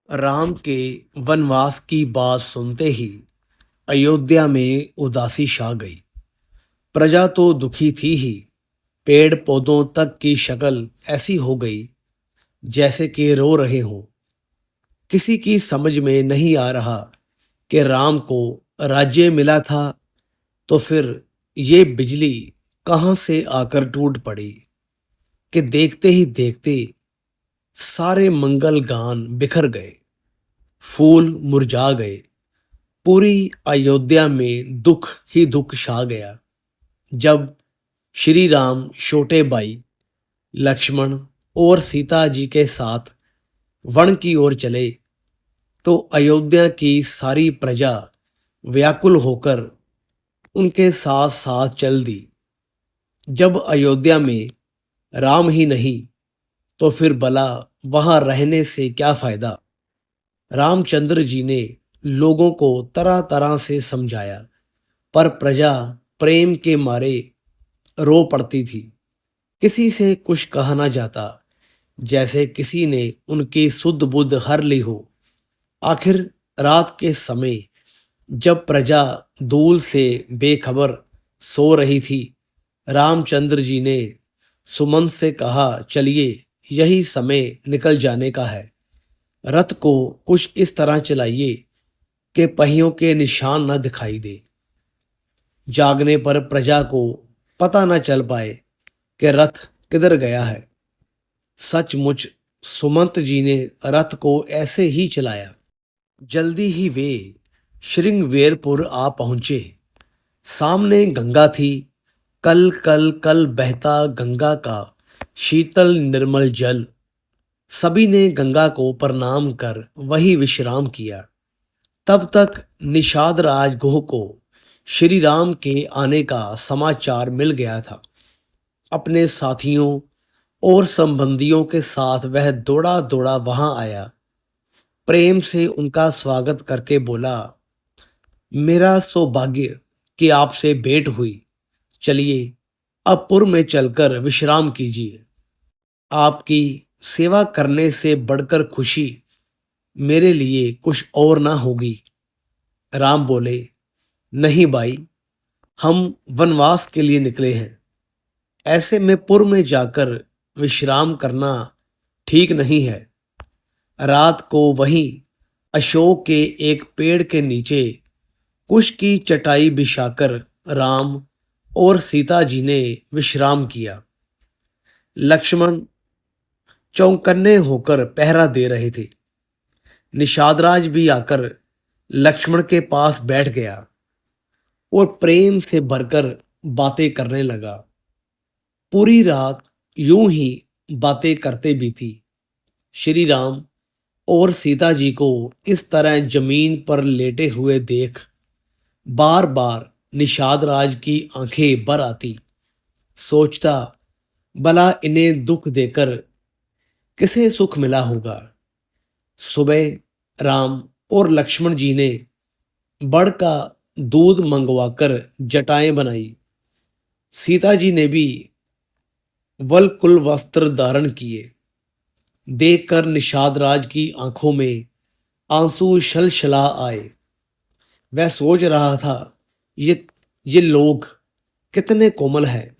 राम के वनवास की बात सुनते ही अयोध्या में उदासी छा गई। प्रजा तो दुखी थी ही, पेड़ पौधों तक की शक्ल ऐसी हो गई जैसे कि रो रहे हों। किसी की समझ में नहीं आ रहा कि राम को राज्य मिला था तो फिर ये बिजली कहाँ से आकर टूट पड़ी कि देखते ही देखते सारे मंगल गान बिखर गए, फूल मुरझा गए। पूरी अयोध्या में दुख ही दुख छा गया। जब श्री राम छोटे भाई लक्ष्मण और सीता जी के साथ वन की ओर चले तो अयोध्या की सारी प्रजा व्याकुल होकर उनके साथ साथ चल दी। जब अयोध्या में राम ही नहीं तो फिर भला वहां रहने से क्या फायदा। रामचंद्र जी ने लोगों को तरह तरह से समझाया, पर प्रजा प्रेम के मारे रो पड़ती थी। किसी से कुछ कहा ना जाता, जैसे किसी ने उनकी सुध बुध हर ली हो। आखिर रात के समय जब प्रजा दूल से बेखबर सो रही थी, रामचंद्र जी ने सुमंत से कहा, चलिए यही समय निकल जाने का है। रथ को कुछ इस तरह चलाइए कि पहियों के निशान न दिखाई दे। जागने पर प्रजा को पता न चल पाए कि रथ किधर गया है। सचमुच सुमंत जी ने रथ को ऐसे ही चलाया। जल्दी ही वे श्रृंगवेरपुर आ पहुंचे। सामने गंगा थी। कल कल कल बहता गंगा का शीतल निर्मल जल। सभी ने गंगा को प्रणाम कर वही विश्राम किया। तब तक निषाद राजगुह को श्री राम के आने का समाचार मिल गया था। अपने साथियों और संबंधियों के साथ वह दौड़ा दौड़ा वहां आया। प्रेम से उनका स्वागत करके बोला, मेरा सौभाग्य कि आपसे भेंट हुई। चलिए अब पुर में चलकर विश्राम कीजिए। आपकी सेवा करने से बढ़कर खुशी मेरे लिए कुछ और ना होगी। राम बोले, नहीं भाई, हम वनवास के लिए निकले हैं। ऐसे में पुर में जाकर विश्राम करना ठीक नहीं है। रात को वहीं अशोक के एक पेड़ के नीचे कुश की चटाई बिछाकर राम और सीता जी ने विश्राम किया। लक्ष्मण चौकन्ने होकर पहरा दे रहे थे। निषादराज भी आकर लक्ष्मण के पास बैठ गया और प्रेम से भरकर बातें करने लगा। पूरी रात यूं ही बातें करते बीती। श्री राम और सीता जी को इस तरह जमीन पर लेटे हुए देख बार बार निषाद राज की आंखें भर आती। सोचता, भला इन्हें दुख देकर किसे सुख मिला होगा। सुबह राम और लक्ष्मण जी ने बड़ का दूध मंगवाकर जटाएं बनाई। सीता जी ने भी वलकुल वस्त्र धारण किए। देखकर निषाद राज की आंखों में आंसू छलछला आए। वह सोच रहा था, ये लोग कितने कोमल हैं।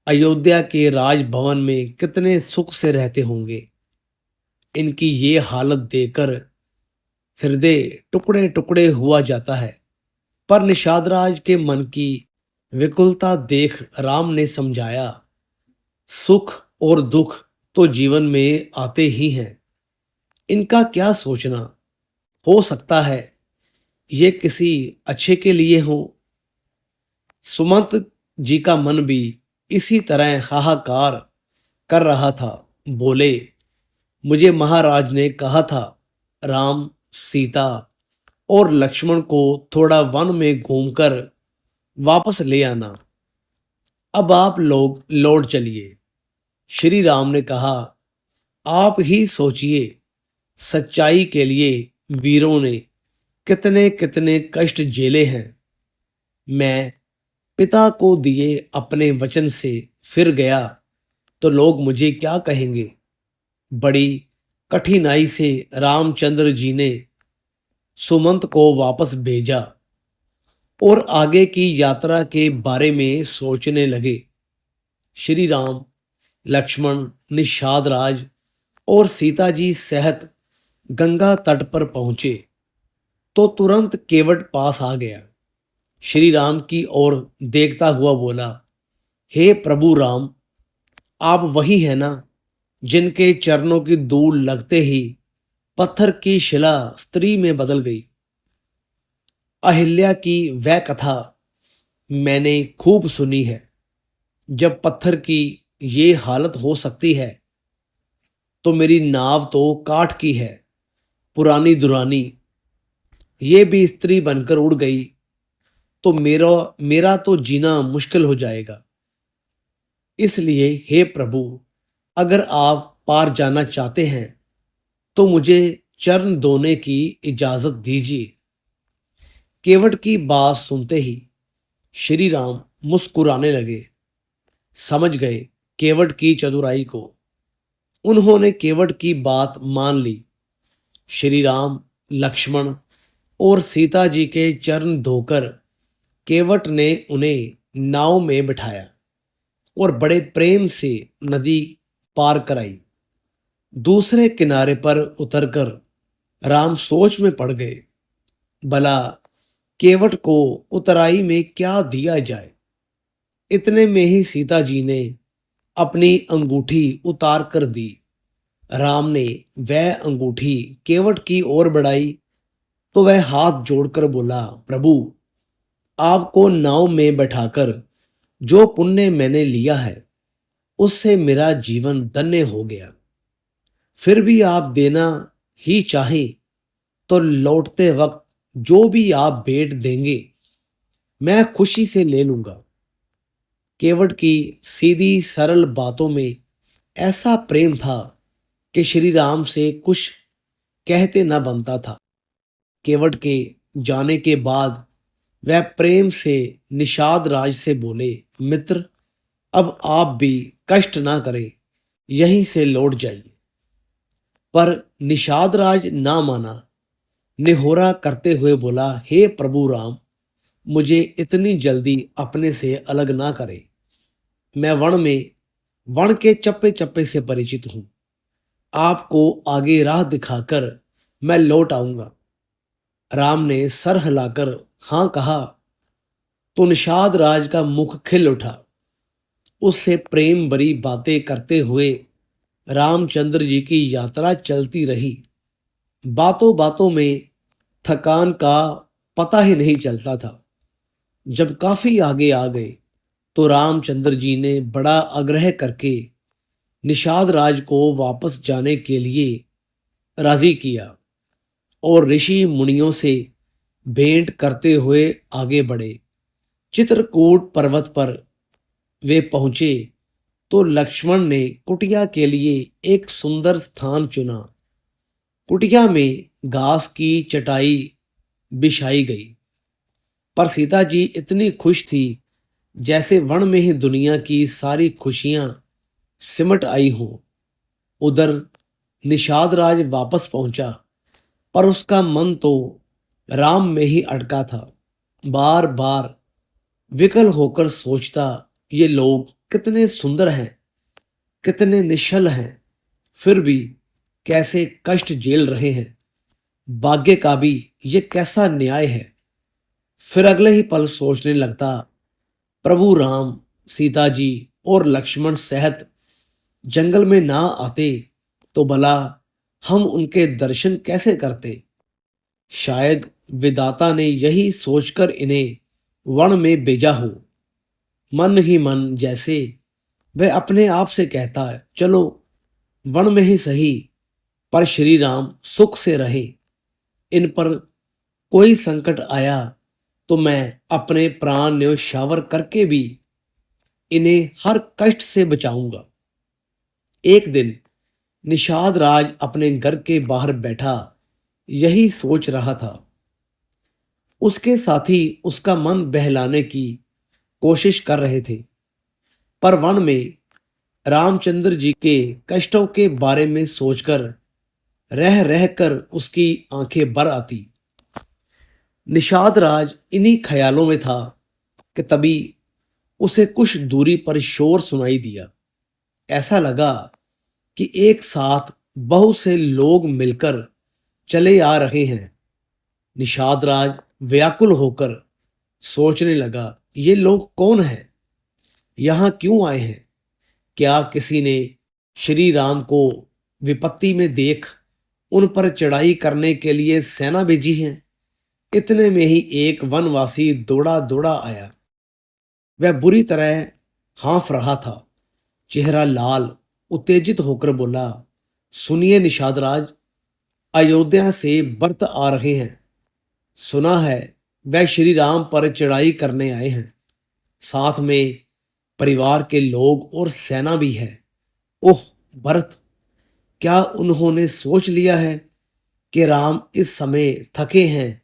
अयोध्या के राजभवन में कितने सुख से रहते होंगे। इनकी ये हालत देखकर हृदय टुकड़े टुकड़े हुआ जाता है। पर निषाद राज के मन की विकुलता देख राम ने समझाया, सुख और दुख तो जीवन में आते ही हैं। इनका क्या सोचना। हो सकता है ये किसी अच्छे के लिए हो। सुमंत जी का मन भी इसी तरह हाहाकार कर रहा था। बोले, मुझे महाराज ने कहा था राम, सीता और लक्ष्मण को थोड़ा वन में घूमकर वापस ले आना। अब आप लोग लौट चलिए। श्री राम ने कहा, आप ही सोचिए, सच्चाई के लिए वीरों ने कितने कितने कष्ट झेले हैं। मैं पिता को दिए अपने वचन से फिर गया तो लोग मुझे क्या कहेंगे। बड़ी कठिनाई से रामचंद्र जी ने सुमंत को वापस भेजा और आगे की यात्रा के बारे में सोचने लगे। श्री राम, लक्ष्मण, निषाद राज और सीता जी सहित गंगा तट पर पहुंचे तो तुरंत केवट पास आ गया। श्री राम की ओर देखता हुआ बोला, हे प्रभु राम, आप वही हैं ना जिनके चरणों की धूल लगते ही पत्थर की शिला स्त्री में बदल गई। अहिल्या की वह कथा मैंने खूब सुनी है। जब पत्थर की ये हालत हो सकती है तो मेरी नाव तो काठ की है, पुरानी दुरानी, ये भी स्त्री बनकर उड़ गई तो मेरा मेरा तो जीना मुश्किल हो जाएगा। इसलिए हे प्रभु, अगर आप पार जाना चाहते हैं तो मुझे चरण धोने की इजाजत दीजिए। केवट की बात सुनते ही श्री राम मुस्कुराने लगे। समझ गए केवट की चतुराई को। उन्होंने केवट की बात मान ली। श्री राम, लक्ष्मण और सीता जी के चरण धोकर केवट ने उन्हें नाव में बिठाया और बड़े प्रेम से नदी पार कराई। दूसरे किनारे पर उतरकर राम सोच में पड़ गए, भला केवट को उतराई में क्या दिया जाए। इतने में ही सीता जी ने अपनी अंगूठी उतार कर दी। राम ने वह अंगूठी केवट की ओर बढ़ाई तो वह हाथ जोड़कर बोला, प्रभु, आपको नाव में बैठाकर जो पुण्य मैंने लिया है उससे मेरा जीवन धन्य हो गया। फिर भी आप देना ही चाहें तो लौटते वक्त जो भी आप भेंट देंगे मैं खुशी से ले लूंगा। केवट की सीधी सरल बातों में ऐसा प्रेम था कि श्री राम से कुछ कहते न बनता था। केवट के जाने के बाद वह प्रेम से निषाद राज से बोले, मित्र, अब आप भी कष्ट ना करें, यहीं से लौट जाइए। पर निषाद राज ना माना। निहोरा करते हुए बोला, हे प्रभु राम, मुझे इतनी जल्दी अपने से अलग ना करें। मैं वन के चप्पे चप्पे से परिचित हूं। आपको आगे राह दिखाकर मैं लौट आऊंगा। राम ने सर हिलाकर हां कहा तो निषाद राज का मुख खिल उठा। उससे प्रेम भरी बातें करते हुए रामचंद्र जी की यात्रा चलती रही। बातों बातों में थकान का पता ही नहीं चलता था। जब काफी आगे आ गए तो रामचंद्र जी ने बड़ा आग्रह करके निषाद राज को वापस जाने के लिए राजी किया और ऋषि मुनियों से भेंट करते हुए आगे बढ़े। चित्रकूट पर्वत पर वे पहुंचे तो लक्ष्मण ने कुटिया के लिए एक सुंदर स्थान चुना। कुटिया में घास की चटाई बिछाई गई, पर सीता जी इतनी खुश थी जैसे वन में ही दुनिया की सारी खुशियां सिमट आई हो। उधर निषाद राज वापस पहुंचा, पर उसका मन तो राम में ही अटका था। बार बार विकल होकर सोचता, ये लोग कितने सुंदर हैं, कितने निश्चल हैं, फिर भी कैसे कष्ट झेल रहे हैं। भाग्य का भी ये कैसा न्याय है। फिर अगले ही पल सोचने लगता, प्रभु राम, सीता जी और लक्ष्मण सहित जंगल में ना आते तो भला हम उनके दर्शन कैसे करते। शायद विधाता ने यही सोचकर इन्हें वन में भेजा हो। मन ही मन जैसे वह अपने आप से कहता है, चलो वन में ही सही, पर श्री राम सुख से रहे। इन पर कोई संकट आया तो मैं अपने प्राण न्यौछावर करके भी इन्हें हर कष्ट से बचाऊंगा। एक दिन निषाद राज अपने घर के बाहर बैठा यही सोच रहा था। उसके साथी उसका मन बहलाने की कोशिश कर रहे थे, पर वन में रामचंद्र जी के कष्टों के बारे में सोचकर रह रह कर उसकी आंखें भर आती। निषाद राज इन्हीं ख्यालों में था कि तभी उसे कुछ दूरी पर शोर सुनाई दिया। ऐसा लगा कि एक साथ बहुत से लोग मिलकर चले आ रहे हैं। निषाद राज व्याकुल होकर सोचने लगा, ये लोग कौन हैं? यहाँ क्यों आए हैं? क्या किसी ने श्री राम को विपत्ति में देख उन पर चढ़ाई करने के लिए सेना भेजी है? इतने में ही एक वनवासी दौड़ा दौड़ा आया। वह बुरी तरह हाँफ रहा था, चेहरा लाल, उत्तेजित होकर बोला, सुनिए निषाद राज, अयोध्या से भरत आ रहे हैं। सुना है वह श्री राम पर चढ़ाई करने आए हैं। साथ में परिवार के लोग और सेना भी है। ओह भरत, क्या उन्होंने सोच लिया है कि राम इस समय थके हैं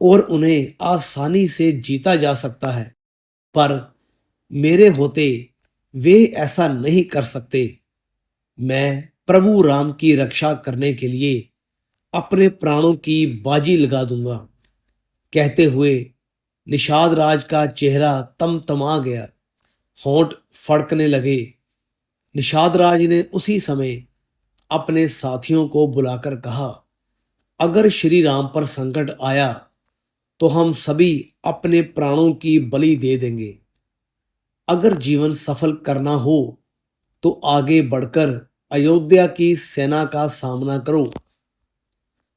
और उन्हें आसानी से जीता जा सकता है? पर मेरे होते वे ऐसा नहीं कर सकते। मैं प्रभु राम की रक्षा करने के लिए अपने प्राणों की बाजी लगा दूंगा। कहते हुए निषाद राज का चेहरा तमतमा गया, होंठ फड़कने लगे। निषाद राज ने उसी समय अपने साथियों को बुलाकर कहा, अगर श्री राम पर संकट आया तो हम सभी अपने प्राणों की बलि दे देंगे। अगर जीवन सफल करना हो तो आगे बढ़कर अयोध्या की सेना का सामना करो।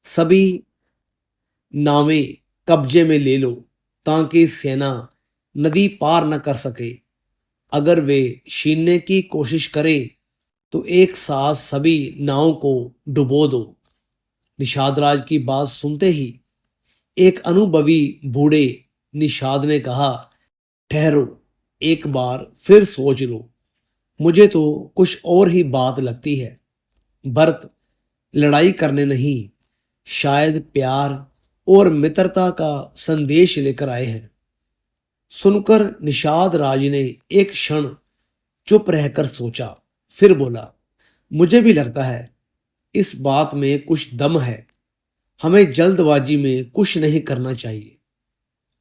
सभी नावें कब्जे में ले लो ताकि सेना नदी पार न कर सके। अगर वे छीनने की कोशिश करें तो एक साथ सभी नावों को डुबो दो। निषाद राज की बात सुनते ही एक अनुभवी बूढ़े निषाद ने कहा, ठहरो, एक बार फिर सोच लो। मुझे तो कुछ और ही बात लगती है। भरत लड़ाई करने नहीं, शायद प्यार और मित्रता का संदेश लेकर आए हैं। सुनकर निषाद राज ने एक क्षण चुप रहकर सोचा, फिर बोला, मुझे भी लगता है इस बात में कुछ दम है। हमें जल्दबाजी में कुछ नहीं करना चाहिए।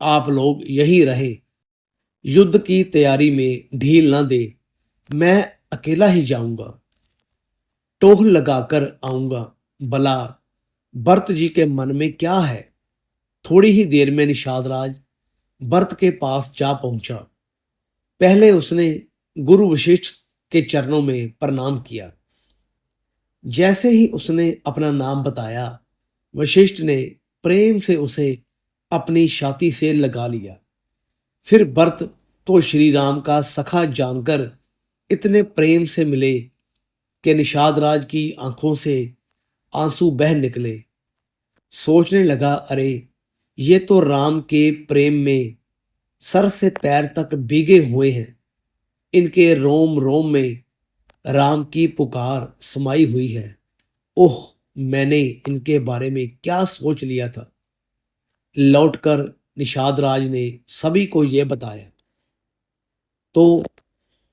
आप लोग यही रहे, युद्ध की तैयारी में ढील न दे। मैं अकेला ही जाऊंगा, टोह लगाकर आऊंगा। भला भरत जी के मन में क्या है? थोड़ी ही देर में निषाद राज भरत के पास जा पहुंचा। पहले उसने गुरु वशिष्ठ के चरणों में प्रणाम किया। जैसे ही उसने अपना नाम बताया, वशिष्ठ ने प्रेम से उसे अपनी छाती से लगा लिया। फिर भरत तो श्री राम का सखा जानकर इतने प्रेम से मिले कि निषाद राज की आंखों से आंसू बह निकले। सोचने लगा, अरे ये तो राम के प्रेम में सर से पैर तक भीगे हुए हैं। इनके रोम रोम में राम की पुकार समाई हुई है। ओह, मैंने इनके बारे में क्या सोच लिया था। लौटकर निषाद राज ने सभी को यह बताया तो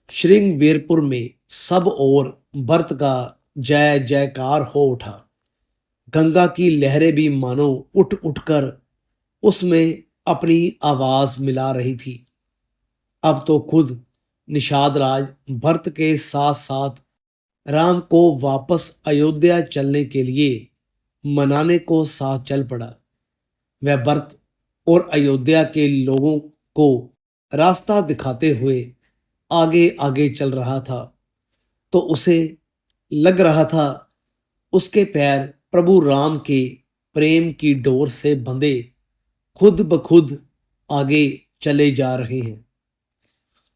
श्रृंगवीरपुर में सब ओर भरत का जय जयकार हो उठा। गंगा की लहरें भी मानो उठ उठकर उसमें अपनी आवाज मिला रही थी। अब तो खुद निषाद राज भरत के साथ साथ राम को वापस अयोध्या चलने के लिए मनाने को साथ चल पड़ा। वह भरत और अयोध्या के लोगों को रास्ता दिखाते हुए आगे आगे चल रहा था, तो उसे लग रहा था उसके पैर प्रभु राम के प्रेम की डोर से बंधे खुद ब खुद आगे चले जा रहे हैं।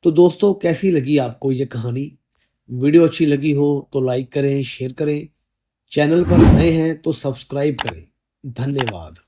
तो दोस्तों, कैसी लगी आपको ये कहानी? वीडियो अच्छी लगी हो तो लाइक करें, शेयर करें। चैनल पर नए हैं तो सब्सक्राइब करें। धन्यवाद।